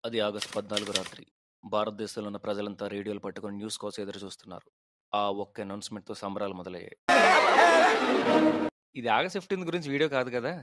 అది ఆగస్టు 14 రాత్రి. భారతదేశంలో ఉన్న ప్రజలంతా రేడియోలు పట్టుకొని న్యూస్ కోసం ఎదురు చూస్తున్నారు. ఆ ఒక్క అనౌన్స్‌మెంట్‌తో సంబరాలు మొదలయ్యాయి. ఇది ఆగస్ట్ 15 గురించి వీడియో కాదు కదా!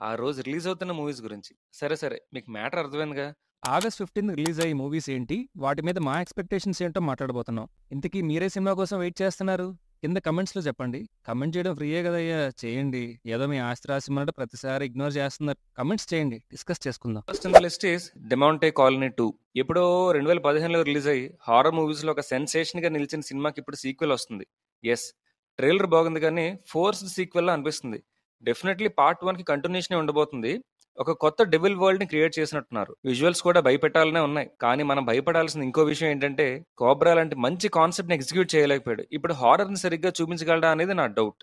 ఆ రోజు రిలీజ్ అవుతున్న మూవీస్ గురించి. సరే మీకు మ్యాటర్ అర్థమైందిగా? ఆగస్ట్ 15 రిలీజ్ అయ్యే మూవీస్ ఏంటి? వాటి మీద మా ఎక్స్‌పెక్టేషన్స్ ఏంటో మాట్లాడబోతున్నాం. ఇంతకీ మీరే సినిమా కోసం వెయిట్ చేస్తున్నారు? కింద కమెంట్స్‌లో చెప్పండి. కమెంట్ చేయడం ఫ్రీయే కదయ్యా! చేయండి. ఏదో మీ ఆస్తి రాసిమ్మన్నట్టు ప్రతిసారి ఇగ్నోర్ చేస్తున్నారు. కమెంట్స్ చేయండి. డిస్కస్ చేసుకుందాం. First in the list is 'Demonte Colony 2'. ఎప్పుడో 2015లో రిలీజ్ అయ్యి హారర్ మూవీస్‌లో ఒక సెన్సేషన్‌గా నిలిచిన సినిమాకి ఇప్పుడు సీక్వెల్ వస్తుంది. యెస్, ట్రైలర్ బాగుంది కానీ ఫోర్స్డ్ సీక్వెల్‌లా అనిపిస్తుంది. డెఫినెట్‌లీ పార్ట్ 1కి కంటిన్యూషనే ఉండబోతుంది. ఒక కొత్త డెవిల్ వరల్డ్‌ని క్రియేట్ చేసినట్టున్నారు. విజువల్స్ కూడా భయపెట్టాలనే ఉన్నాయి. కానీ మనం భయపడాల్సిన ఇంకో విషయం ఏంటంటే, 'కోబ్రా' లాంటి మంచి కాన్సెప్ట్‌ని ఎగ్జిక్యూట్ చేయలేకపోయాడు. ఇప్పుడు హారర్‌ని సరిగ్గా చూపించగలడా అనేది నా డౌట్.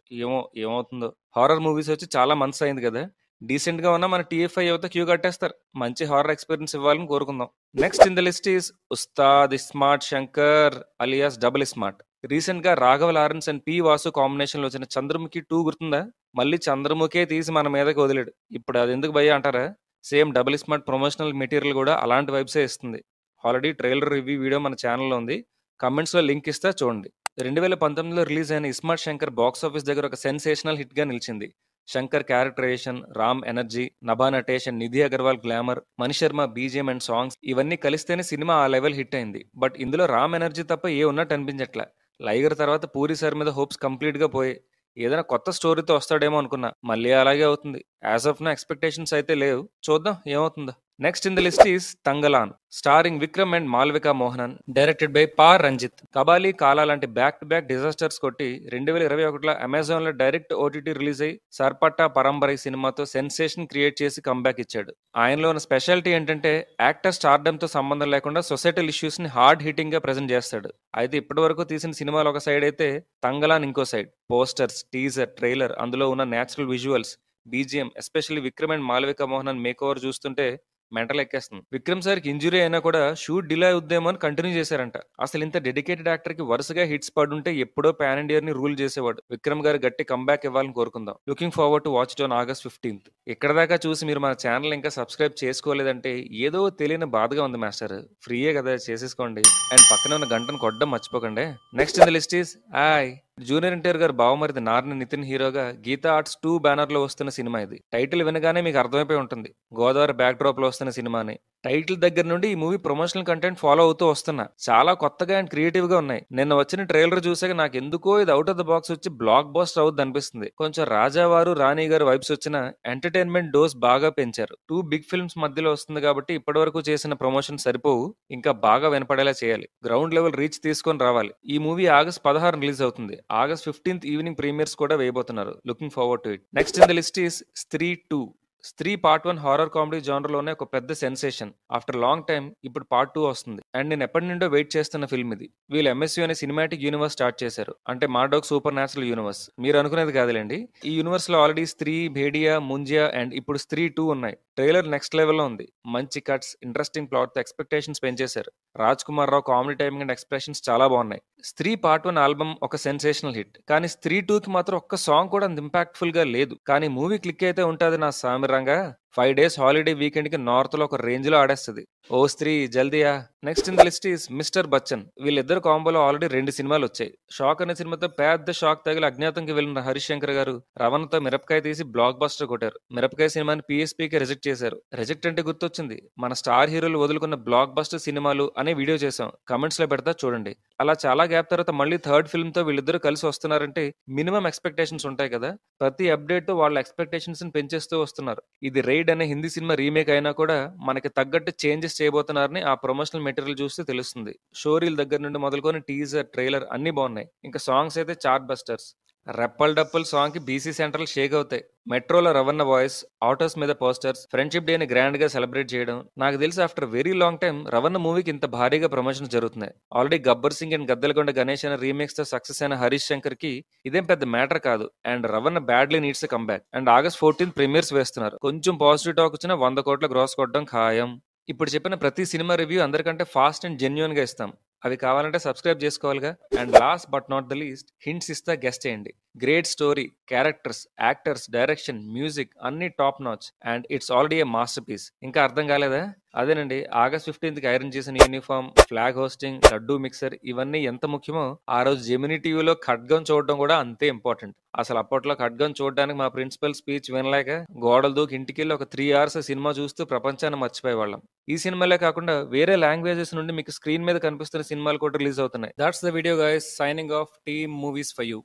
ఏమవుతుందో? హారర్ మూవీస్ వచ్చి చాలా మంత్స్ అయింది కదా! డీసెంట్‌గా ఉన్నా మన టీఎఫ్ఐ యువత క్యూ కట్టేస్తారు. మంచి హారర్ ఎక్స్‌పీరియన్స్ ఇవ్వాలని కోరుకుందాం. Next in the list is 'Ustaad Ismart Shankar' alias Double Ismart. రీసెంట్‌గా రాఘవ లారెన్స్ అండ్ పి. వాసు కాంబినేషన్‌లో వచ్చిన 'చంద్రముఖి 2' గుర్తుందా? మళ్ళీ 'చంద్రముఖే' తీసి మన మీదకి వదిలాడు. ఇప్పుడు అదెందుకు భయ్యా అంటారా? Same double iSmart promotional material కూడా అలాంటి వైబ్సే ఇస్తుంది. ఆల్రెడీ ట్రైలర్ రివ్యూ వీడియో మన ఛానల్‌లో ఉంది. కమెంట్స్‌లో లింక్ ఇస్తా చూడండి. 2019లో రిలీజ్ అయిన 'ఇస్మార్ట్ శంకర్' బాక్స్ ఆఫీస్ దగ్గర ఒక సెన్సేషనల్ హిట్‌గా నిలిచింది. Shankar characterisation, Ram energy, Nabha Natesh and Nidhi Agarwal glamour, Mani Sharma BGM and songs ఇవన్నీ కలిస్తేనే సినిమా ఆ లెవెల్ హిట్ అయింది. బట్ ఇందులో రామ్ ఎనర్జీ తప్ప ఏ ఉన్నట్టు అనిపించట్లా. లైగర్ తర్వాత పూరి సార్ మీద హోప్స్ కంప్లీట్ గా పోయాయి. ఏదైనా కొత్త స్టోరీతో వస్తాడేమో అనుకున్నా, మళ్ళీ అలాగే అవుతుంది. యాజ్ ఆఫ్ నా ఎక్స్పెక్టేషన్స్ అయితే లేవు. చూద్దాం ఏమవుతుందో. Next in the list is 'Thangalaan', starring Vikram and Malvika Mohanan, directed by Pa Ranjith. Kabali, కాలా లాంటి బ్యాక్ టు బ్యాక్ డిజాస్టర్స్ కొట్టి 2021లో అమెజాన్ లో డైరెక్ట్ ఓటీటీ రిలీజ్ అయ్యి సర్పట్టా పరంబరై సినిమాతో సెన్సేషన్ క్రియేట్ చేసి కంబ్యాక్ ఇచ్చాడు. ఆయనలో ఉన్న స్పెషాలిటీ ఏంటంటే, యాక్టర్ స్టార్డమ్ తో సంబంధం లేకుండా సొసైటల్ ఇష్యూస్ ని హార్డ్ హిట్టింగ్ గా ప్రెజెంట్ చేస్తాడు. అయితే ఇప్పటి వరకు తీసిన సినిమాలు ఒక సైడ్ అయితే, తంగలాన్ ఇంకో సైడ్. పోస్టర్స్, టీజర్, ట్రైలర్, అందులో ఉన్న natural visuals, BGM, especially Vikram and Malavika Mohanan make over చూస్తుంటే మెంటల్ ఎక్కేస్తుంది. విక్రమ్ సార్కి ఇంజురీ అయినా కూడా షూట్ డిలే అవుద్దేమో అని కంటిన్యూ చేశారంట. అసలు ఇంత డెడికేటెడ్ యాక్టర్ కి వరుసగా హిట్స్ పడుంటే ఎప్పుడో పాన్ ఇండియర్ ని రూల్ చేసేవాడు. విక్రమ్ గారు గట్టి కంబ్యాక్ ఇవ్వాలని కోరుకుందాం. Looking forward to watch it on August 15th. ఇక్కడ దాకా చూసి మీరు మన ఛానల్ ఇంకా సబ్స్క్రైబ్ చేసుకోలేదంటే ఏదో తెలియని బాధగా ఉంది మాస్టర్. ఫ్రీయే కదా, చేసేసుకోండి. అండ్ పక్కన ఉన్న గంటను కొట్టడం మర్చిపోకండి. Next in the list is junior NTR గారు బావమరిది నార్ని నితిన్ హీరోగా గీతా ఆర్ట్స్ 2 బ్యానర్ లో వస్తున్న సినిమా ఇది. టైటిల్ వినగానే మీకు అర్థమైపోయి ఉంటుంది, గోదావరి బ్యాక్ డ్రాప్ లో వస్తున్న సినిమాని. టైటిల్ దగ్గర నుండి ఈ మూవీ ప్రమోషనల్ కంటెంట్ ఫాలో అవుతూ వస్తున్నా. చాలా కొత్తగా అండ్ క్రియేటివ్ గా ఉన్నాయి. నిన్న వచ్చిన ట్రైలర్ చూసాక నాకు ఎందుకో ఇది అవుట్ ఆఫ్ ద బాక్స్ వచ్చి బ్లాక్ బస్టర్ అవుద్ది అనిపిస్తుంది. కొంచెం రాజావారు రాణి గారు వైబ్స్ వచ్చిన ఎంటర్టైన్మెంట్ డోస్ బాగా పెంచారు. 2 బిగ్ ఫిల్మ్స్ మధ్యలో వస్తుంది కాబట్టి ఇప్పటివరకు చేసిన ప్రమోషన్ సరిపోవు, ఇంకా బాగా వినపడేలా చేయాలి. గ్రౌండ్ లెవెల్ రీచ్ తీసుకొని రావాలి. ఈ మూవీ ఆగస్ట్ 16 రిలీజ్ అవుతుంది. ఆగస్ట్ 15th ఈవినింగ్ ప్రీమియర్స్ కూడా వేయబోతున్నారు. Looking forward to it. Next in the list is 'Stree 2'. 'స్త్రీ' పార్ట్ 1 హారర్ కామెడీ జానర్లోనే ఒక పెద్ద సెన్సేషన్. ఆఫ్టర్ లాంగ్ టైమ్ ఇప్పుడు పార్ట్ 2 వస్తుంది. అండ్ నేను ఎప్పటి నుండో వెయిట్ చేస్తున్న ఫిల్మ్ ఇది. వీళ్ళు ఎంఎస్యూ అనే సినిమాటిక్ యూనివర్స్ స్టార్ట్ చేశారు. అంటే మార్డోక్ సూపర్ న్యాచురల్ యూనివర్స్. మీరు అనుకునేది కాదులేండి. ఈ యూనివర్స్ లో ఆల్రెడీ 'స్త్రీ', 'భేడియా', 'ముంజియా' అండ్ ఇప్పుడు 'స్త్రీ 2' ఉన్నాయి. ట్రైలర్ నెక్స్ట్ లెవెల్లో ఉంది. మంచి కట్స్, ఇంట్రెస్టింగ్ ప్లాట్ తో ఎక్స్పెక్టేషన్స్ పెంచేశారు. Raj Kumar Rao comedy timing and expressions చాలా బాగున్నాయి. 'స్త్రీ' పార్ట్ 1 ఆల్బమ్ ఒక సెన్సేషనల్ హిట్. కానీ 'స్త్రీ 2'కి మాత్రం ఒక్క సాంగ్ కూడా అంత ఇంపాక్ట్ఫుల్ గా లేదు. కానీ మూవీ క్లిక్ అయితే ఉంటది నా సామిరంగా. 5 days హాలిడే వీకెండ్ కి నార్త్ లో ఒక రేంజ్ లో ఆడేస్తుంది. ఓ స్త్రీ జల్దియా. Next in the list is mister Bachchan. వీళ్ళిద్దరు కాంబోలో ఆల్రెడీ 2 సినిమాలు వచ్చాయి. షాక్ అనే సినిమాతో పెద్ద షాక్ తగిలి అజ్ఞాతంకి వెళ్ళిన హరీష్ శంకర్ గారు రవణతో మిరపకాయ తీసి బ్లాక్ బస్టర్ కొట్టారు. మిరపకాయ సినిమాని పిఎస్పీకి రిజెక్ట్ చేశారు. రిజెక్ట్ అంటే గుర్తొచ్చింది, మన స్టార్ హీరోలు వదులుకున్న బ్లాక్ బస్టర్ సినిమాలు అనే వీడియో చేశాం. కమెంట్స్ లో పెడతా చూడండి. అలా చాలా గ్యాప్ తర్వాత మళ్ళీ థర్డ్ ఫిల్మ్ తో వీళ్ళిద్దరు కలిసి వస్తున్నారంటే మినిమం ఎక్స్పెక్టేషన్స్ ఉంటాయి కదా. ప్రతి అప్డేట్ తో వాళ్ళ ఎక్స్పెక్టేషన్స్ ని పెంచేస్తూ వస్తున్నారు. ఇది రైడ్ అనే హిందీ సినిమా రీమేక్ అయినా కూడా మనకి తగ్గట్టు చేంజెస్ చేయబోతున్నారని ఆ ప్రమోషనల్ మెటీరియల్ చూస్తే తెలుస్తుంది. షోరీల్ దగ్గర నుండి మొదలుకొని టీజర్, ట్రైలర్ అన్ని బాగున్నాయి. ఇంకా సాంగ్స్ అయితే చార్ట్ బస్టర్స్. రెప్పల్ డప్పుల్ సాంగ్ కి బీసీ సెంట్రల్ షేక్ అవుతాయి. మెట్రోలో రవణ వాయిస్, ఆటోస్ మీద పోస్టర్స్, ఫ్రెండ్షిప్ డే ని గ్రాండ్ గా సెలబ్రేట్ చేయడం. నాకు తెలిసి ఆఫ్టర్ వెరీ లాంగ్ టైం రవణ మూవీకి ఇంత భారీగా ప్రమోషన్స్ జరుగుతున్నాయి. ఆల్రెడీ గబ్బర్ సింగ్ అండ్ గద్దలకొండ గణేష్ అనే రీమేక్స్ తో సక్సెస్ అయిన హరీష్ శంకర్ కి ఇదేం పెద్ద మ్యాటర్ కాదు. And Ravana badly needs comeback. And August 14th premieres వేస్తున్నారు. కొంచెం పాజిటివ్ టాక్ వచ్చినా 100 కోట్ల గ్రాస్ కొట్టడం ఖాయం. ఇప్పుడు చెప్పిన ప్రతి సినిమా రివ్యూ అందరికంటే ఫాస్ట్ అండ్ జెన్యున్ గా ఇస్తాం. అవి కావాలంటే సబ్స్క్రైబ్ చేసుకోవాలిగా. And last but not the least, hints ఇస్తా గెస్ట్ చేయండి. Great story, characters, actors, direction, music అన్ని top notch. And it's already a masterpiece. ఇంకా అర్థం కాలేదా? అదేనండి. ఆగస్ట్ 15కి ఐరన్ చేసిన uniform, flag hoisting, laddu mixture ఇవన్నీ ఎంత ముఖ్యమో, ఆ రోజు జెమినీ టీవీలో ఖడ్గం చూడడం కూడా అంతే ఇంపార్టెంట్. అసలు అప్పట్లో ఖడ్గం చూడడానికి మా ప్రిన్సిపల్ స్పీచ్ వినలేక గోడలు దూకి ఇంటికెళ్ళి ఒక 3 అవర్స్ సినిమా చూస్తూ ప్రపంచాన్ని మర్చిపోయేవాళ్ళం. ఈ సినిమాలే కాకుండా వేరే లాంగ్వేజెస్ నుండి మీకు స్క్రీన్ మీద కనిపిస్తున్న సినిమాలు కూడా రిలీజ్ అవుతున్నాయి. That's the video guys. Signing off. Team movies for you.